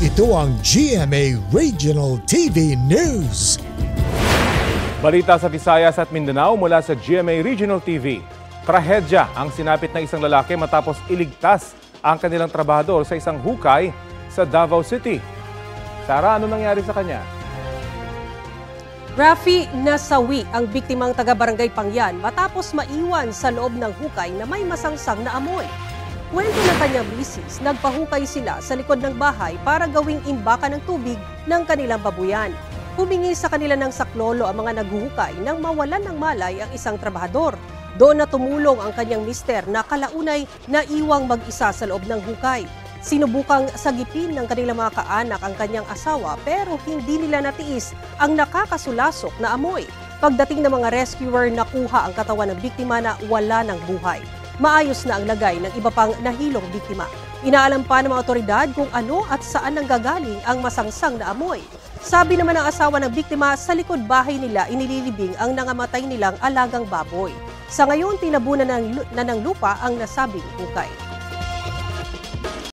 Ito ang GMA Regional TV News. Balita sa Visayas at Mindanao mula sa GMA Regional TV. Trahedya ang sinapit ng isang lalaki matapos iligtas ang kanilang trabahador sa isang hukay sa Davao City. Sara, ano nangyari sa kanya? Rafi nasawi ang biktimang taga-barangay Pangyan matapos maiwan sa loob ng hukay na may masangsang na amoy. Kwento ng kanyang misis, nagpahukay sila sa likod ng bahay para gawing imbaka ng tubig ng kanilang babuyan. Humingi sa kanila ng saklolo ang mga naghuhukay nang mawalan ng malay ang isang trabahador. Doon na tumulong ang kanyang mister na kalaunay na iwang mag-isa sa loob ng hukay. Sinubukang sagipin ng kanilang mga kaanak ang kanyang asawa pero hindi nila natiis ang nakakasulasok na amoy. Pagdating ng mga rescuer, nakuha ang katawan ng biktima na wala ng buhay. Maayos na ang lagay ng iba pang nahilong biktima. Inaalam pa ng mga otoridad kung ano at saan nanggagaling ang masangsang na amoy. Sabi naman ng asawa ng biktima, sa likod bahay nila inililibing ang nangamatay nilang alagang baboy. Sa ngayon, tinabunan na ng lupa ang nasabing hukay.